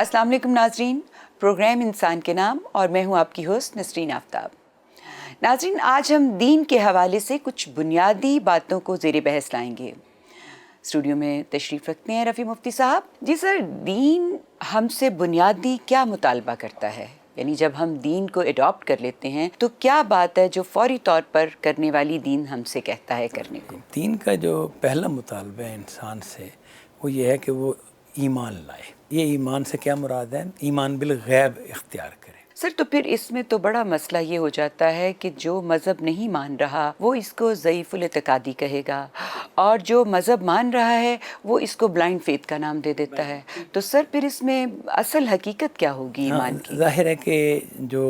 अस्सलाम वालेकुम नाजरीन, प्रोग्राम इंसान के नाम और मैं हूं आपकी होस्ट नसरीन आफ्ताब। नाजरीन, आज हम दीन के हवाले से कुछ बुनियादी बातों को ज़ेरे बहस लाएंगे। स्टूडियो में तशरीफ़ रखते हैं रफ़ी मुफ्ती साहब। जी सर, दीन हमसे बुनियादी क्या मुतालबा करता है? यानी जब हम दीन को एडॉप्ट कर लेते हैं तो क्या बात है जो फौरी तौर पर करने वाली दीन हमसे कहता है करने को? दीन का जो पहला मुतालबा है इंसान से वो ये है कि वो ईमान लाए। ये ईमान से क्या मुराद है? ईमान बिल गैब इख्तियार करे। सर, तो फिर इसमें तो बड़ा मसला ये हो जाता है कि जो मज़हब नहीं मान रहा वो इसको ज़ईफ़ुल इत्क़ादी कहेगा और जो मज़हब मान रहा है वो इसको ब्लाइंड फेथ का नाम दे देता है। तो सर फिर इसमें असल हकीकत क्या होगी ईमान की? ज़ाहिर है कि जो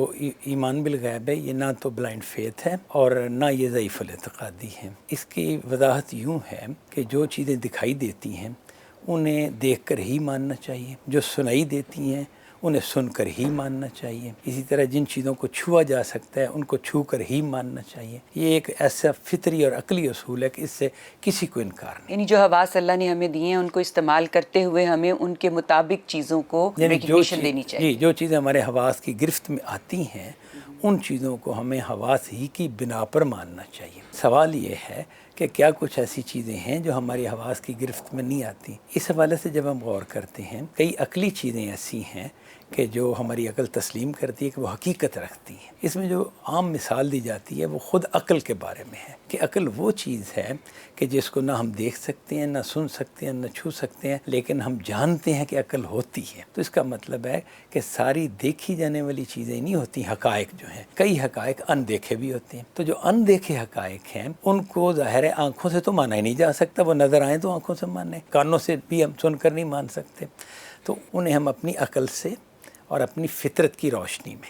ईमान बिल गैब है ये ना तो ब्लाइंड फेथ है और ना ये ज़ईफ़ुल इत्क़ादी है। इसकी वजाहत यूँ है कि जो चीज़ें दिखाई देती हैं उन्हें देखकर ही मानना चाहिए, जो सुनाई देती हैं उन्हें सुनकर ही मानना चाहिए। इसी तरह जिन चीज़ों को छुआ जा सकता है उनको छू कर ही मानना चाहिए। ये एक ऐसा फितरी और अकली असूल है कि इससे किसी को इनकार नहीं। यानी जो हवास अल्लाह ने हमें दिए हैं उनको इस्तेमाल करते हुए हमें उनके मुताबिक चीज़ों को रिकग्निशन देनी चाहिए। जी, जो चीज़ें हमारे हवास की गिरफ्त में आती हैं उन चीज़ों को हमें हवास ही की बिना पर मानना चाहिए। सवाल ये है कि क्या कुछ ऐसी चीज़ें हैं जो हमारी हवास की गिरफ्त में नहीं आती। इस हवाले से जब हम गौर करते हैं, कई अकली चीज़ें ऐसी हैं कि जो हमारी अकल तस्लीम करती है कि वो हकीकत रखती हैं। इसमें जो आम मिसाल दी जाती है वो ख़ुद अकल के बारे में है कि अकल वो चीज़ है कि जिसको ना हम देख सकते हैं, ना सुन सकते हैं, ना छू सकते हैं, लेकिन हम जानते हैं कि अकल होती है। तो इसका मतलब है कि सारी देखी जाने वाली चीज़ें नहीं होती, हकायक जो हैं, कई हकायक अनदेखे भी होते हैं। तो जो अनदेखे हकायक हैं उनको ज़ाहिर है आँखों से तो माना ही नहीं जा सकता, वो नज़र आए तो आँखों से माने, कानों से भी हम सुनकर नहीं मान सकते। तो उन्हें हम अपनी अकल से और अपनी फितरत की रोशनी में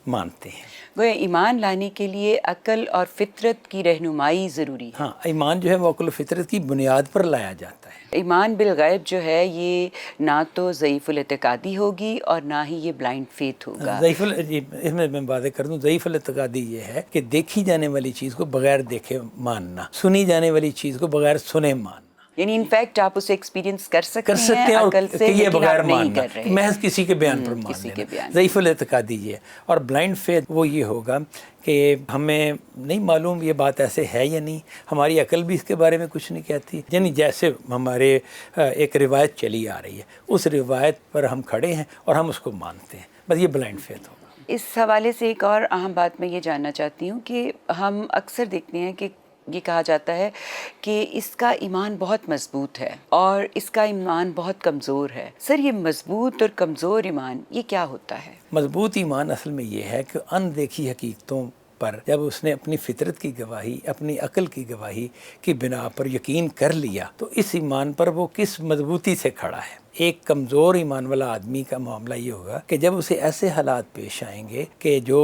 मानते हैं। गोया ईमान लाने के लिए अकल और फितरत की रहनुमाई ज़रूरी है। हाँ, ईमान जो है वो अकल और फितरत की बुनियाद पर लाया जाता है। ईमान बिल गैब जो है ये ना तो ज़ईफ़ुल इत्क़ादी होगी और ना ही ये ब्लाइंड फेथ होगा। इसमें मैं बातें कर दूँ, ज़ईफ़ुल इत्क़ादी ये है कि देखी जाने वाली चीज़ को बगैर देखे मानना, सुनी जाने वाली चीज़ को बगैर सुने मानना। यानी इनफैक्ट आप उसे एक्सपीरियंस कर सकते हैं अकल से, ये लेकिन बगैर आप नहीं मानना, कर रहे, महज किसी के बयान पर मान लेना। ज़ईफ़ुल इत्क़ादी ये। और ब्लाइंड फेथ वो ये होगा कि हमें नहीं मालूम ये बात ऐसे है या नहीं, हमारी अकल भी इसके बारे में कुछ नहीं कहती। यानी जैसे हमारे एक रिवायत चली आ रही है, उस रिवायत पर हम खड़े हैं और हम उसको मानते हैं, बस ये ब्लाइंड फेथ होगा। इस हवाले से एक और अहम बात मैं ये जानना चाहती हूँ कि हम अक्सर देखते हैं कि ये कहा जाता है कि इसका ईमान बहुत मजबूत है और इसका ईमान बहुत कमज़ोर है। सर, ये मजबूत और कमज़ोर ईमान ये क्या होता है? मजबूत ईमान असल में ये है कि अनदेखी हकीकतों पर जब उसने अपनी फितरत की गवाही, अपनी अकल की गवाही की बिना पर यकीन कर लिया तो इस ईमान पर वो किस मजबूती से खड़ा है। एक कमज़ोर ईमान वाला आदमी का मामला ये होगा कि जब उसे ऐसे हालात पेश आएंगे कि जो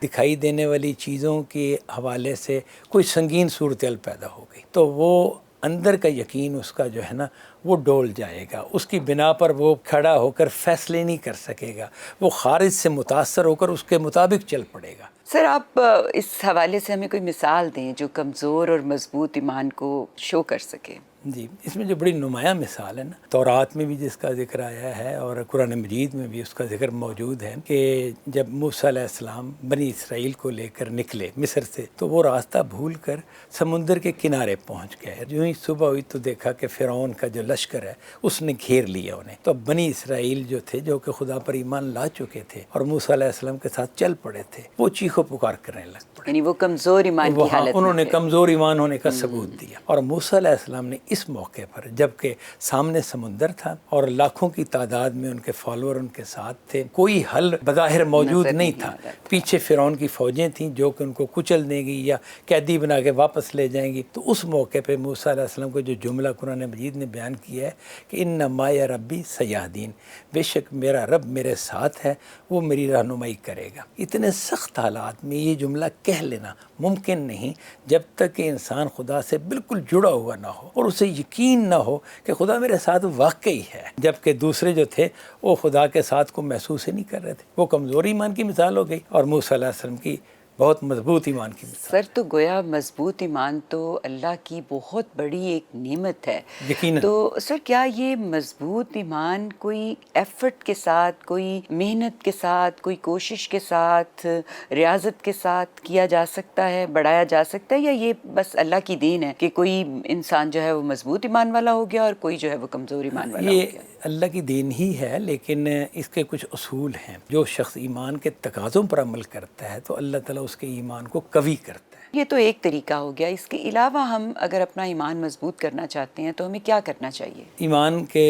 दिखाई देने वाली चीज़ों के हवाले से कोई संगीन सूरत-ए-हाल पैदा हो गई तो वो अंदर का यकीन उसका जो है ना वो डोल जाएगा। उसकी बिना पर वो खड़ा होकर फैसले नहीं कर सकेगा, वो खारिज से मुतासर होकर उसके मुताबिक चल पड़ेगा। सर, आप इस हवाले से हमें कोई मिसाल दें जो कमज़ोर और मजबूत ईमान को शो कर सके। जी, इसमें जो बड़ी नुमाया मिसाल है ना, तौरात में भी जिसका जिक्र आया है और कुरान मजीद में भी उसका जिक्र मौजूद है कि जब मूसा अलैहिस्सलाम बनी इसराइल को लेकर निकले मिस्र से तो वो रास्ता भूल कर समुंदर के किनारे पहुंच गए। जो ही सुबह हुई तो देखा कि फ़िरौन का जो लश्कर है उसने घेर लिया उन्हें। तो बनी इसराइल जो थे, जो कि खुदा पर ईमान ला चुके थे और मूसा अलैहिस्सलाम के साथ चल पड़े थे, वो चीखो पुकार करने लग पड़े। यानी वो कमज़ोर ईमान की हालत में उन्होंने कमज़ोर ईमान होने का सबूत दिया। और मूसा अलैहिस्सलाम ने इस मौके पर, जबकि सामने समुंदर था और लाखों की तादाद में उनके फॉलोअर उनके साथ थे, कोई हल बज़ाहिर मौजूद नहीं था। पीछे फ़िरौन की फ़ौजें थीं जो कि उनको कुचल देंगी या कैदी बना के वापस ले जाएंगी। तो उस मौके पर मूसा अलैहिस्सलाम को जो जुमला कुरान मजीद ने बयान किया है कि इन्ना माया रब्बी सयाहदीन, बेशक मेरा रब मेरे साथ है, वो मेरी रहनुमाई करेगा। इतने सख्त हालात में ये जुमला कह लेना मुमकिन नहीं जब तक कि इंसान खुदा से बिल्कुल जुड़ा हुआ ना हो और उसे यकीन ना हो कि खुदा मेरे साथ वाकई है। जबकि दूसरे जो थे वो खुदा के साथ को महसूस ही नहीं कर रहे थे। वो कमज़ोर ईमान की मिसाल हो गई। और मूसा अलैहिस्सलाम की بہت مضبوط ایمان کی مثال. سر تو گویا مضبوط ایمان تو اللہ کی بہت بڑی ایک نعمت ہے. یقیناً. تو سر کیا یہ مضبوط ایمان کوئی ایفرٹ کے ساتھ، کوئی محنت کے ساتھ، کوئی کوشش کے ساتھ، ریاضت کے ساتھ کیا جا سکتا ہے، بڑھایا جا سکتا ہے، یا یہ بس اللہ کی دین ہے کہ کوئی انسان جو ہے وہ مضبوط ایمان والا ہو گیا اور کوئی جو ہے وہ کمزور ایمان والا ہو یہ گیا؟ اللہ کی دین ہی ہے، لیکن اس کے کچھ اصول ہیں. جو شخص ایمان کے تقاضوں پر عمل کرتا ہے تو اللہ تعالیٰ اس کے ایمان کو قوی کرتا ہے. یہ تو ایک طریقہ ہو گیا. اس کے علاوہ ہم اگر اپنا ایمان مضبوط کرنا چاہتے ہیں تو ہمیں کیا کرنا چاہیے؟ ایمان کے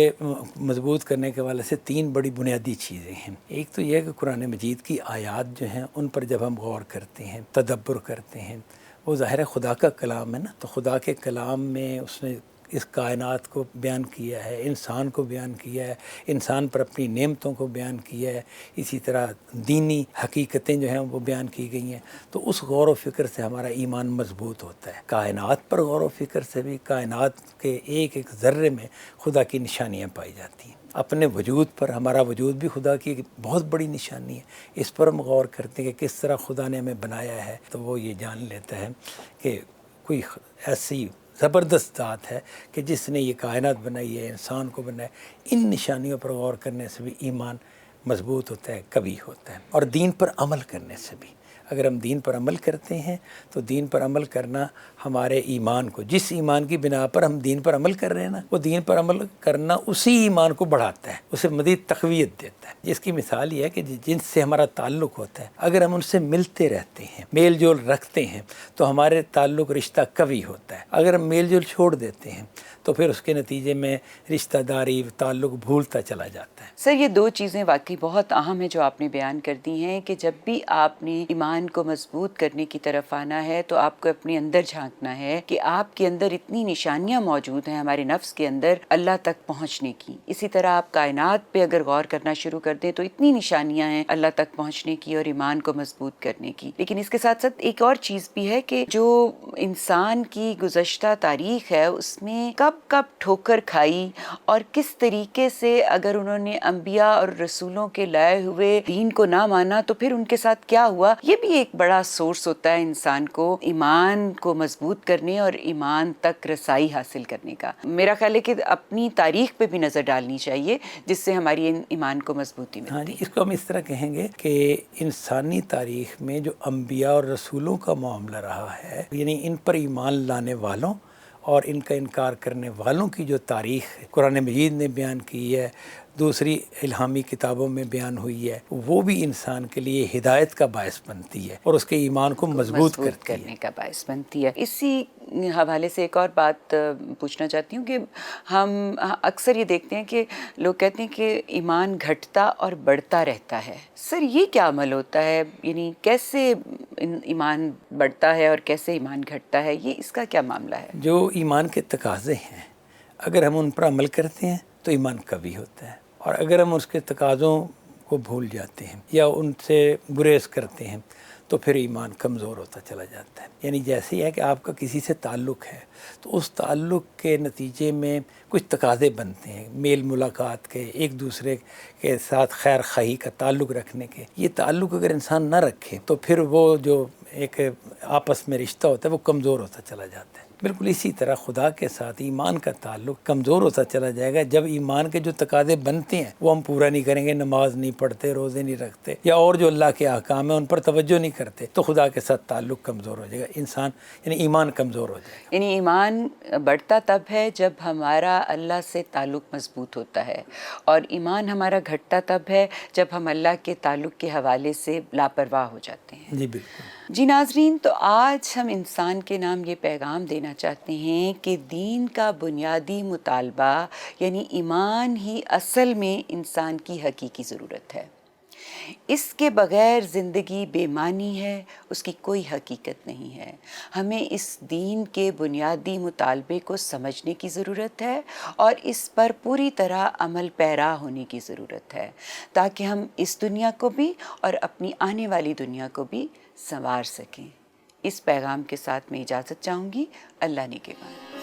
مضبوط کرنے کے حوالے سے 3 بڑی بنیادی چیزیں ہیں. ایک تو یہ ہے کہ قرآن مجید کی آیات جو ہیں ان پر جب ہم غور کرتے ہیں، تدبر کرتے ہیں، وہ ظاہر ہے خدا کا کلام ہے نا، تو خدا کے کلام میں اس نے اس کائنات کو بیان کیا ہے، انسان کو بیان کیا ہے، انسان پر اپنی نعمتوں کو بیان کیا ہے، اسی طرح دینی حقیقتیں جو ہیں وہ بیان کی گئی ہیں. تو اس غور و فکر سے ہمارا ایمان مضبوط ہوتا ہے. کائنات پر غور و فکر سے بھی کائنات کے ایک ایک ذرے میں خدا کی نشانیاں پائی جاتی ہیں. اپنے وجود پر، ہمارا وجود بھی خدا کی ایک بہت بڑی نشانی ہے. اس پر ہم غور کرتے ہیں کہ کس طرح خدا نے ہمیں بنایا ہے، تو وہ یہ جان لیتا ہے کہ کوئی ایسی زبردست ذات ہے کہ جس نے یہ کائنات بنائی ہے، انسان کو بنایا ہے. ان نشانیوں پر غور کرنے سے بھی ایمان مضبوط ہوتا ہے، قوی ہوتا ہے. اور دین پر عمل کرنے سے بھی، اگر ہم دین پر عمل کرتے ہیں تو دین پر عمل کرنا ہمارے ایمان کو، جس ایمان کی بنا پر ہم دین پر عمل کر رہے ہیں نا، وہ دین پر عمل کرنا اسی ایمان کو بڑھاتا ہے، اسے مزید تقویت دیتا ہے. جس کی مثال یہ ہے کہ جن سے ہمارا تعلق ہوتا ہے، اگر ہم ان سے ملتے رہتے ہیں، میل جول رکھتے ہیں، تو ہمارے تعلق رشتہ قوی ہوتا ہے. اگر ہم میل جول چھوڑ دیتے ہیں تو پھر اس کے نتیجے میں رشتہ داری، تعلق بھولتا چلا جاتا ہے. سر یہ 2 چیزیں واقعی بہت اہم ہیں جو آپ نے بیان کر دی ہیں کہ جب بھی آپ نے ایمان کو مضبوط کرنے کی طرف آنا ہے تو آپ کو اپنے اندر جھانکنا ہے کہ آپ کے اندر اتنی نشانیاں موجود ہیں ہمارے نفس کے اندر اللہ تک پہنچنے کی. اسی طرح آپ کائنات پہ اگر غور کرنا شروع کر دیں تو اتنی نشانیاں ہیں اللہ تک پہنچنے کی اور ایمان کو مضبوط کرنے کی. لیکن اس کے ساتھ ساتھ ایک اور چیز بھی ہے کہ جو انسان کی گزشتہ تاریخ ہے اس میں کب کب ٹھوکر کھائی اور کس طریقے سے اگر انہوں نے انبیاء اور رسولوں کے لائے ہوئے دین کو نہ مانا تو پھر ان کے ساتھ کیا ہوا، یہ بھی ایک بڑا سورس ہوتا ہے انسان کو ایمان کو مضبوط کرنے اور ایمان تک رسائی حاصل کرنے کا. میرا خیال ہے کہ اپنی تاریخ پہ بھی نظر ڈالنی چاہیے جس سے ہماری ایمان کو مضبوطی ملتی ہے. ہاں جی، اس کو ہم اس طرح کہیں گے کہ انسانی تاریخ میں جو انبیاء اور رسولوں کا معاملہ رہا ہے، یعنی ان پر ایمان لانے والوں اور ان کا انکار کرنے والوں کی جو تاریخ قرآن مجید نے بیان کی ہے، دوسری الہامی کتابوں میں بیان ہوئی ہے، وہ بھی انسان کے لیے ہدایت کا باعث بنتی ہے اور اس کے ایمان کو مضبوط کرتی ہے. کرنے کا باعث بنتی ہے. اسی حوالے سے ایک اور بات پوچھنا چاہتی ہوں کہ ہم اکثر یہ دیکھتے ہیں کہ لوگ کہتے ہیں کہ ایمان گھٹتا اور بڑھتا رہتا ہے. سر یہ کیا عمل ہوتا ہے، یعنی کیسے ایمان بڑھتا ہے اور کیسے ایمان گھٹتا ہے، یہ اس کا کیا معاملہ ہے؟ جو ایمان کے تقاضے ہیں اگر ہم ان پر عمل کرتے ہیں تو ایمان قوی ہوتا ہے، اور اگر ہم اس کے تقاضوں کو بھول جاتے ہیں یا ان سے گریز کرتے ہیں تو پھر ایمان کمزور ہوتا چلا جاتا ہے. یعنی جیسے ہی ہے کہ آپ کا کسی سے تعلق ہے تو اس تعلق کے نتیجے میں کچھ تقاضے بنتے ہیں، میل ملاقات کے، ایک دوسرے کے ساتھ خیر خواہی کا تعلق رکھنے کے. یہ تعلق اگر انسان نہ رکھے تو پھر وہ جو ایک آپس میں رشتہ ہوتا ہے وہ کمزور ہوتا چلا جاتا ہے. بالکل اسی طرح خدا کے ساتھ ایمان کا تعلق کمزور ہوتا چلا جائے گا جب ایمان کے جو تقاضے بنتے ہیں وہ ہم پورا نہیں کریں گے، نماز نہیں پڑھتے، روزے نہیں رکھتے یا اور جو اللہ کے احکام ہیں ان پر توجہ نہیں کرتے، تو خدا کے ساتھ تعلق کمزور ہو جائے گا. انسان یعنی ایمان کمزور ہو جائے گا. یعنی ایمان بڑھتا تب ہے جب ہمارا اللہ سے تعلق مضبوط ہوتا ہے، اور ایمان ہمارا گھٹتا تب ہے جب ہم اللہ کے تعلق کے حوالے سے لاپرواہ ہو جاتے ہیں. جی بالکل. جی ناظرین، تو آج ہم انسان کے نام یہ پیغام دینا چاہتے ہیں کہ دین کا بنیادی مطالبہ یعنی ایمان ہی اصل میں انسان کی حقیقی ضرورت ہے. اس کے بغیر زندگی بے معنی ہے، اس کی کوئی حقیقت نہیں ہے. ہمیں اس دین کے بنیادی مطالبے کو سمجھنے کی ضرورت ہے اور اس پر پوری طرح عمل پیرا ہونے کی ضرورت ہے تاکہ ہم اس دنیا کو بھی اور اپنی آنے والی دنیا کو بھی سنوار سکیں. اس پیغام کے ساتھ میں اجازت چاہوں گی. اللہ نگہبان.